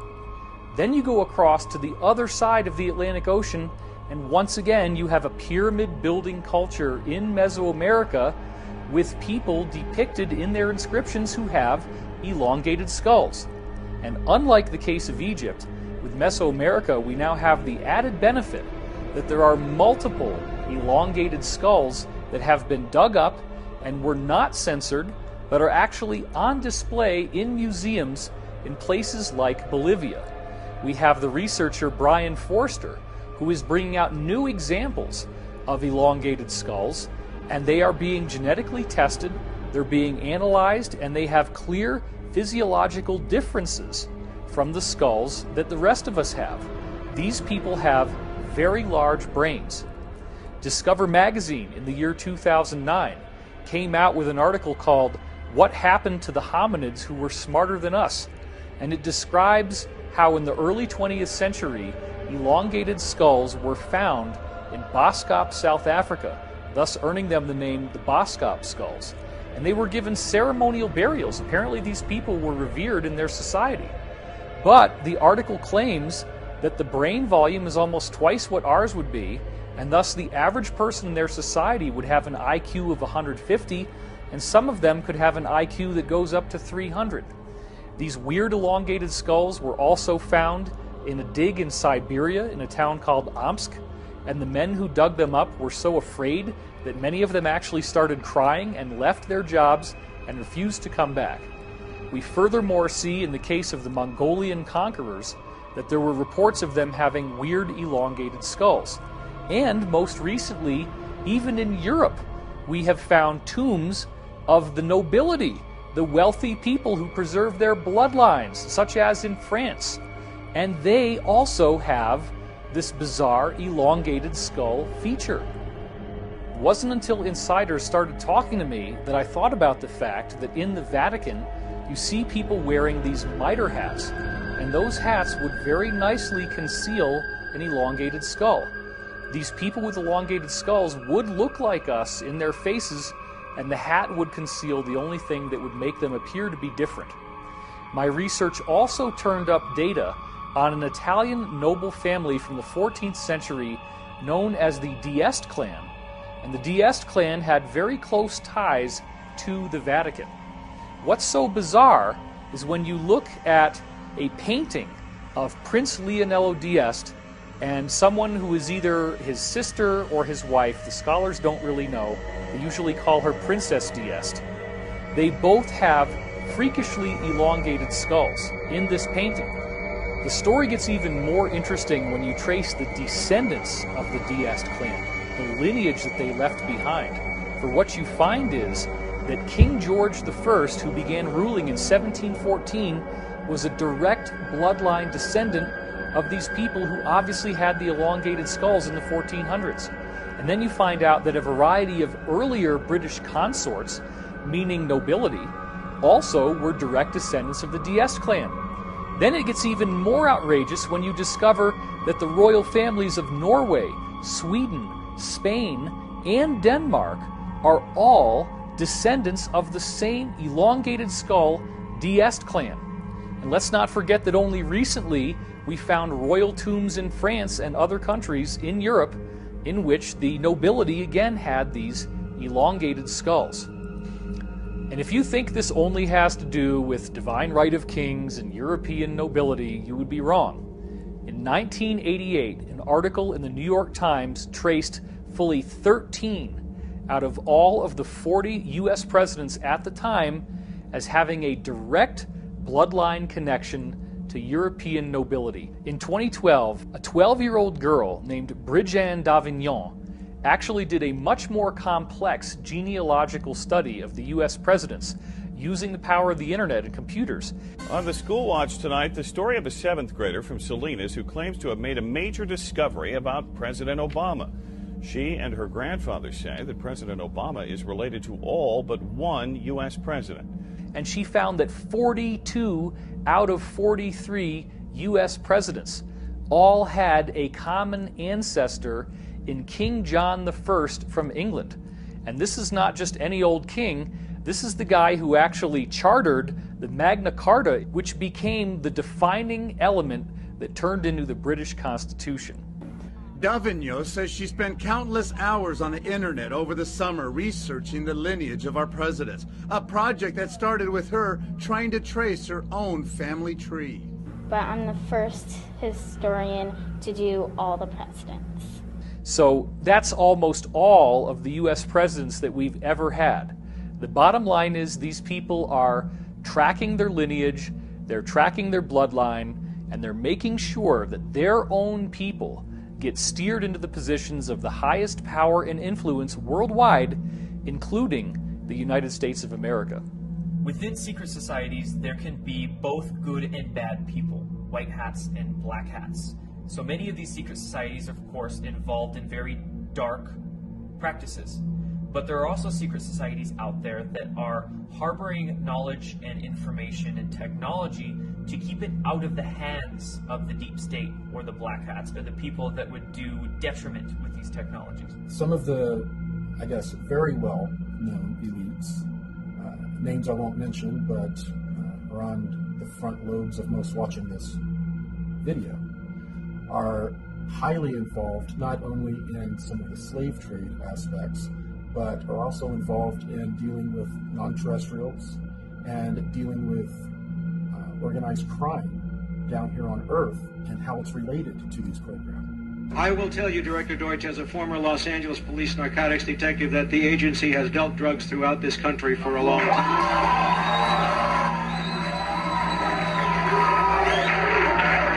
Then you go across to the other side of the Atlantic Ocean, and once again you have a pyramid building culture in Mesoamerica with people depicted in their inscriptions who have elongated skulls. And unlike the case of Egypt, with Mesoamerica we now have the added benefit that there are multiple elongated skulls that have been dug up and were not censored, but are actually on display in museums in places like Bolivia. We have the researcher Brian Forster, who is bringing out new examples of elongated skulls, and they are being genetically tested, they're being analyzed, and they have clear physiological differences from the skulls that the rest of us have. These people have very large brains. Discover magazine in the year 2009 came out with an article called "What Happened to the Hominids Who Were Smarter Than Us?" And it describes how in the early 20th century elongated skulls were found in Boskop, South Africa, thus earning them the name the Boskop skulls. And they were given ceremonial burials. Apparently these people were revered in their society. But the article claims that the brain volume is almost twice what ours would be, and thus the average person in their society would have an IQ of 150, and some of them could have an IQ that goes up to 300. These weird elongated skulls were also found in a dig in Siberia in a town called Omsk, and the men who dug them up were so afraid that many of them actually started crying and left their jobs and refused to come back. We furthermore see in the case of the Mongolian conquerors that there were reports of them having weird elongated skulls. And most recently, even in Europe, we have found tombs of the nobility, the wealthy people who preserve their bloodlines, such as in France. And they also have this bizarre elongated skull feature. It wasn't until insiders started talking to me that I thought about the fact that in the Vatican, you see people wearing these mitre hats, and those hats would very nicely conceal an elongated skull. These people with elongated skulls would look like us in their faces, and the hat would conceal the only thing that would make them appear to be different. My research also turned up data on an Italian noble family from the 14th century known as the d'Este clan. And the d'Este clan had very close ties to the Vatican. What's so bizarre is when you look at a painting of Prince Leonello d'Este and someone who is either his sister or his wife, the scholars don't really know, they usually call her Princess d'Este. They both have freakishly elongated skulls in this painting. The story gets even more interesting when you trace the descendants of the D'Este clan, the lineage that they left behind. For what you find is that King George I, who began ruling in 1714, was a direct bloodline descendant of these people who obviously had the elongated skulls in the 1400s. And then you find out that a variety of earlier British consorts, meaning nobility, also were direct descendants of the D'Este clan. Then it gets even more outrageous when you discover that the royal families of Norway, Sweden, Spain, and Denmark are all descendants of the same elongated skull D'Este clan. And let's not forget that only recently we found royal tombs in France and other countries in Europe in which the nobility again had these elongated skulls. And if you think this only has to do with divine right of kings and European nobility, you would be wrong. In 1988, an article in the New York Times traced fully 13 out of all of the 40 U.S. presidents at the time as having a direct bloodline connection to European nobility. In 2012, a 12-year-old girl named Brigitte d'Avignon actually did a much more complex genealogical study of the U.S. presidents using the power of the internet and computers. On the School Watch tonight, the story of a 7th grader from Salinas who claims to have made a major discovery about President Obama. She and her grandfather say that President Obama is related to all but one U.S. president. And she found that 42 out of 43 U.S. presidents all had a common ancestor in King John I from England. And this is not just any old king. This is the guy who actually chartered the Magna Carta, which became the defining element that turned into the British Constitution. D'Avignon says she spent countless hours on the internet over the summer researching the lineage of our presidents, a project that started with her trying to trace her own family tree. But I'm the first historian to do all the presidents. So that's almost all of the U.S. presidents that we've ever had. The bottom line is these people are tracking their lineage, they're tracking their bloodline, and they're making sure that their own people get steered into the positions of the highest power and influence worldwide, including the United States of America. Within secret societies, there can be both good and bad people, white hats and black hats. So many of these secret societies, of course, involved in very dark practices. But there are also secret societies out there that are harboring knowledge and information and technology to keep it out of the hands of the deep state or the black hats or the people that would do detriment with these technologies. Some of the, I guess, very well-known elites, names I won't mention, but are on the front lobes of most watching this video, are highly involved not only in some of the slave trade aspects, but are also involved in dealing with non-terrestrials and dealing with organized crime down here on Earth and how it's related to these programs. I will tell you, Director Deutsch, as a former Los Angeles police narcotics detective, that the agency has dealt drugs throughout this country for a long time.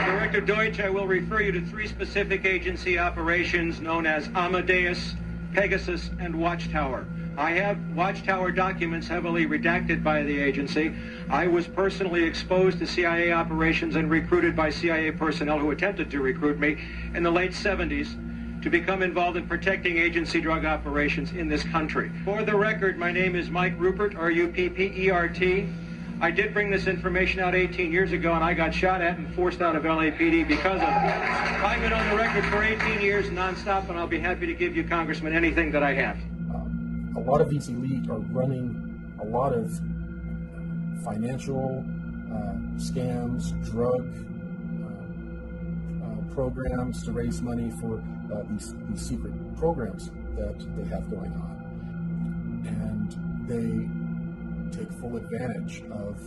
Director Deutsch, I will refer you to 3 specific agency operations known as Amadeus, Pegasus, and Watchtower. I have Watchtower documents heavily redacted by the agency. I was personally exposed to CIA operations and recruited by CIA personnel who attempted to recruit me in the late 70s to become involved in protecting agency drug operations in this country. For the record, my name is Mike Ruppert, R-U-P-P-E-R-T. I did bring this information out 18 years ago, and I got shot at and forced out of LAPD because of it. I've been on the record for 18 years nonstop, and I'll be happy to give you, Congressman, anything that I have. A lot of these elite are running a lot of financial scams, drug programs to raise money for these secret programs that they have going on. And they take full advantage of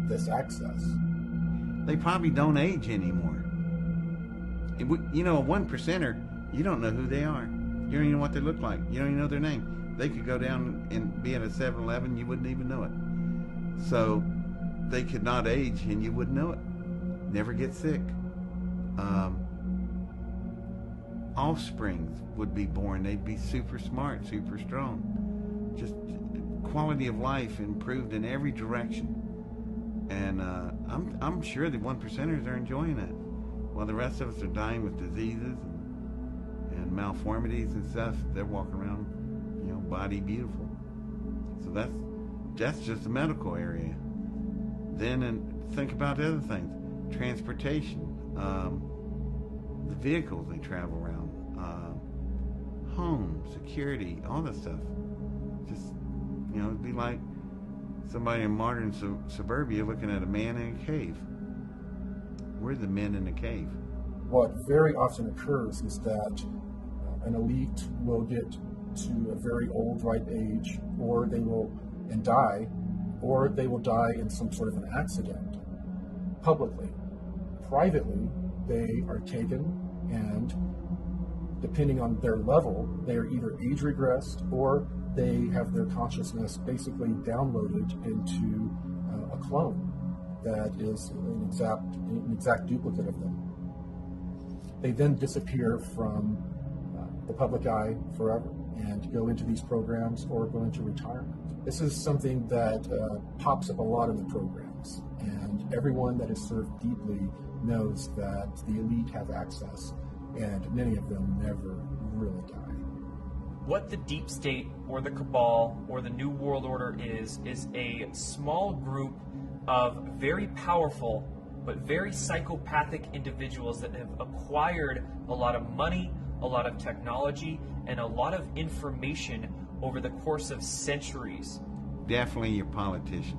this access. They probably don't age anymore. You know, a 1%er, you don't know who they are. You don't even know what they look like. You don't even know their name. They could go down and be at a 7-Eleven, you wouldn't even know it. So they could not age and you wouldn't know it. Never get sick. Offsprings would be born. They'd be super smart, super strong. Just quality of life improved in every direction. And I'm sure the 1%ers are enjoying it, while the rest of us are dying with diseases and malformities and stuff. They're walking around, you know, body beautiful. So that's just the medical area. Then, and think about the other things: transportation, the vehicles they travel around, home security, all that stuff. Just, you know, it'd be like somebody in modern suburbia looking at a man in a cave. We're the men in the cave. What very often occurs is that an elite will get to a very old, ripe age, or they will die, or they will die in some sort of an accident publicly. Privately, they are taken, and depending on their level, they are either age regressed or they have their consciousness basically downloaded into a clone that is an exact duplicate of them. They then disappear from the public eye forever and go into these programs or go into retirement. This is something that pops up a lot in the programs, and everyone that is served deeply knows that the elite have access, and many of them never really die. What the deep state or the cabal or the New World Order is a small group of very powerful but very psychopathic individuals that have acquired a lot of money, a lot of technology, and a lot of information over the course of centuries. Definitely your politicians,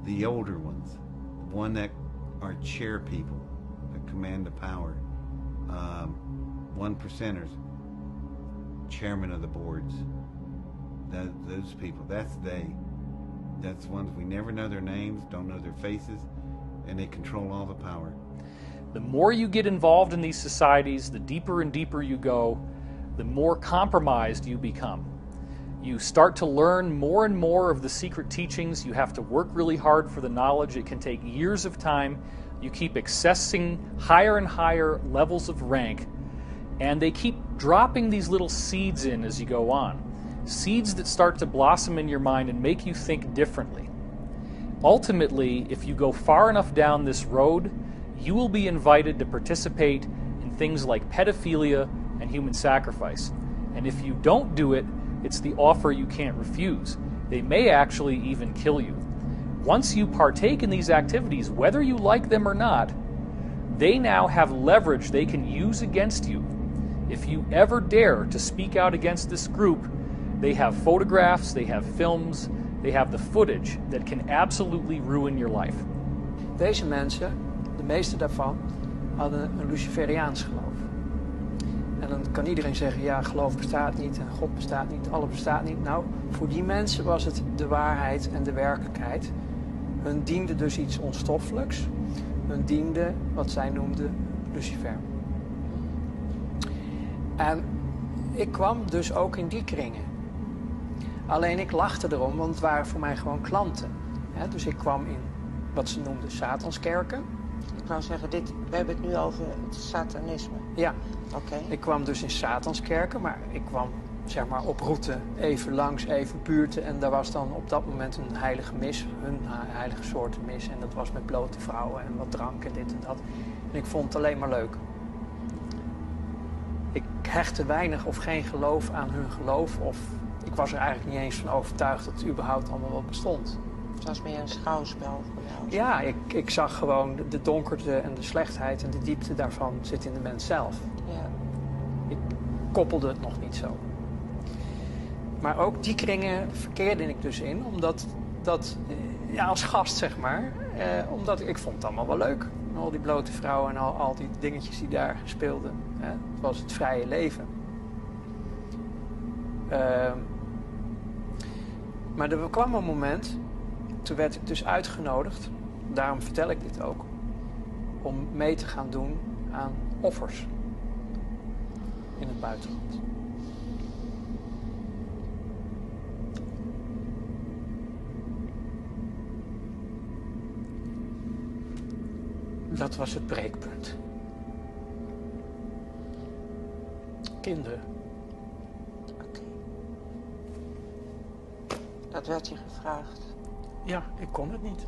the older ones, the one that are chair people that command the power, 1%ers, chairman of the boards, those people, that's ones we never know their names, don't know their faces, and they control all the power. The more you get involved in these societies, the deeper and deeper you go, the more compromised you become. You start to learn more and more of the secret teachings. You have to work really hard for the knowledge. It can take years of time. You keep accessing higher and higher levels of rank, and they keep dropping these little seeds in as you go on. Seeds that start to blossom in your mind and make you think differently. Ultimately, if you go far enough down this road, you will be invited to participate in things like pedophilia and human sacrifice. And if you don't do it, it's the offer you can't refuse. They may actually even kill you. Once you partake in these activities, whether you like them or not, they now have leverage they can use against you. If you ever dare to speak out against this group, they have photographs, they have films, they have the footage that can absolutely ruin your life. Deze mensen, de meeste daarvan, hadden een Luciferiaans geloof. En dan kan iedereen zeggen, ja, geloof bestaat niet en God bestaat niet, alles bestaat niet. Nou, voor die mensen was het de waarheid en de werkelijkheid. Hun diende dus iets onstoffelijks. Hun diende wat zij noemden Lucifer. En ik kwam dus ook in die kringen. Alleen ik lachte erom, want het waren voor mij gewoon klanten. Dus ik kwam in wat ze noemden Satanskerken. Ik wou zeggen, we hebben het nu over het satanisme. Ja, oké. Ik kwam dus in Satanskerken, maar ik kwam zeg maar op route even langs, even buurten. En daar was dan op dat moment een heilige mis, een heilige soort mis. En dat was met blote vrouwen en wat drank en dit en dat. En ik vond het alleen maar leuk. Ik hechtte weinig of geen geloof aan hun geloof. Of ik was er eigenlijk niet eens van overtuigd dat het überhaupt allemaal wel bestond. Het was meer een schouwspel voor jou. Ja, ik zag gewoon de donkerte en de slechtheid en de diepte daarvan zit in de mens zelf. Ja. Ik koppelde het nog niet zo. Maar ook die kringen verkeerde ik dus in, omdat ja, als gast zeg maar, omdat ik vond het allemaal wel leuk. Al die blote vrouwen en al die dingetjes die daar speelden. Het was het vrije leven. Maar er kwam een moment, toen werd ik dus uitgenodigd, daarom vertel ik dit ook, om mee te gaan doen aan offers in het buitenland. Dat was het breekpunt. Kinderen. Oké. Dat werd je gevraagd. Ja, ik kon het niet.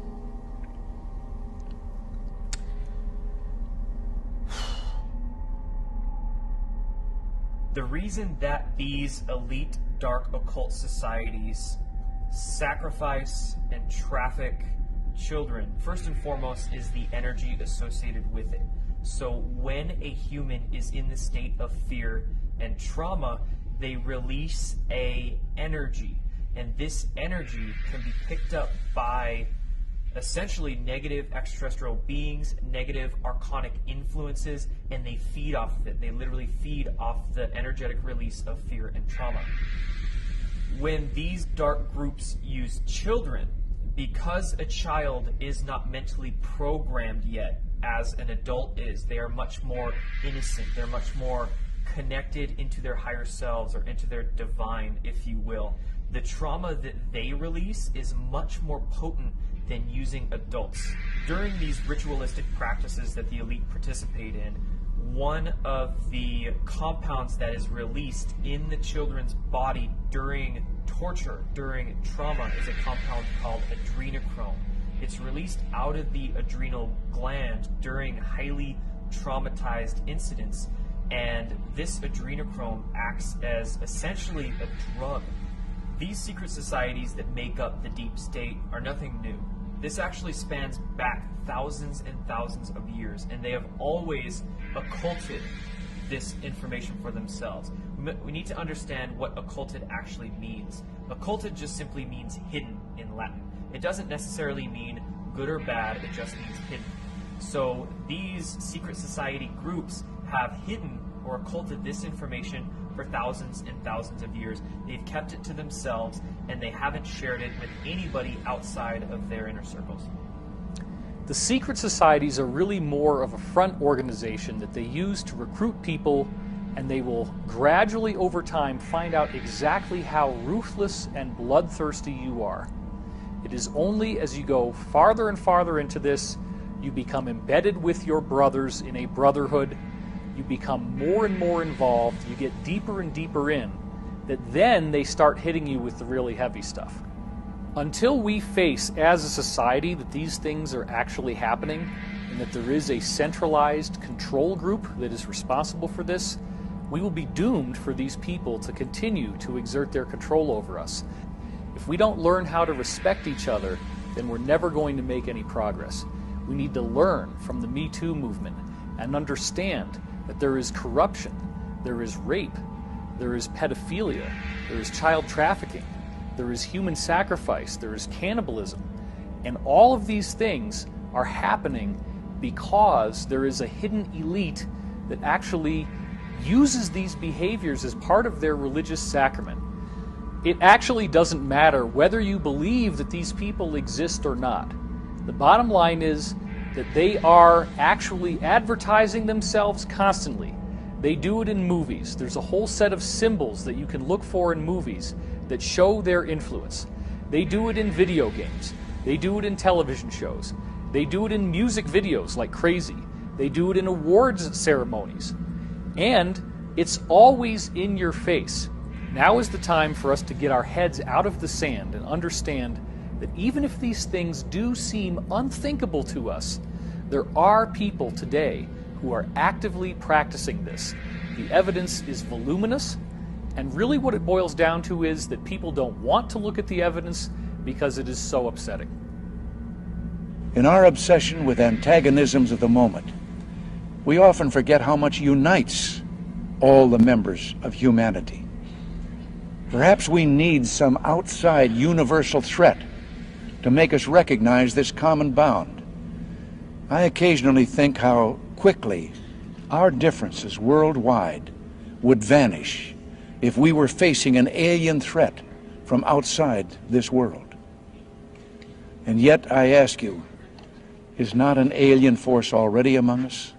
The reason that these elite dark occult societies sacrifice and traffic children, first and foremost, is the energy associated with it. So when a human is in the state of fear and trauma, they release a energy, and this energy can be picked up by essentially negative extraterrestrial beings, negative archonic influences, and they feed off of it. They literally feed off the energetic release of fear and trauma. When these dark groups use children, because a child is not mentally programmed yet as an adult is, they are much more innocent, they're much more connected into their higher selves or into their divine, if you will. The trauma that they release is much more potent than using adults. During these ritualistic practices that the elite participate in, one of the compounds that is released in the children's body during torture, during trauma, is a compound called adrenochrome. It's released out of the adrenal gland during highly traumatized incidents, and this adrenochrome acts as essentially a drug. These secret societies that make up the deep state are nothing new. This actually spans back thousands and thousands of years, and they have always occulted this information for themselves. We need to understand what occulted actually means. Occulted just simply means hidden in Latin. It doesn't necessarily mean good or bad, it just means hidden. So these secret society groups have hidden or occulted this information for thousands and thousands of years. They've kept it to themselves, and they haven't shared it with anybody outside of their inner circles. The secret societies are really more of a front organization that they use to recruit people, and they will gradually over time find out exactly how ruthless and bloodthirsty you are. It is only as you go farther and farther into this, you become embedded with your brothers in a brotherhood, you become more and more involved, you get deeper and deeper in, that then they start hitting you with the really heavy stuff. Until we face as a society that these things are actually happening and that there is a centralized control group that is responsible for this, we will be doomed for these people to continue to exert their control over us. If we don't learn how to respect each other, then we're never going to make any progress. We need to learn from the Me Too movement and understand that there is corruption, there is rape, there is pedophilia, there is child trafficking, there is human sacrifice, there is cannibalism. And all of these things are happening because there is a hidden elite that actually uses these behaviors as part of their religious sacrament. It actually doesn't matter whether you believe that these people exist or not. The bottom line is that they are actually advertising themselves constantly. They do it in movies. There's a whole set of symbols that you can look for in movies that show their influence. They do it in video games. They do it in television shows. They do it in music videos like crazy. They do it in awards ceremonies. And it's always in your face. Now is the time for us to get our heads out of the sand and understand that even if these things do seem unthinkable to us, there are people today who are actively practicing this. The evidence is voluminous, and really what it boils down to is that people don't want to look at the evidence because it is so upsetting. In our obsession with antagonisms of the moment, we often forget how much unites all the members of humanity. Perhaps we need some outside universal threat to make us recognize this common bound. I occasionally think how quickly our differences worldwide would vanish if we were facing an alien threat from outside this world. And yet, I ask you, is not an alien force already among us?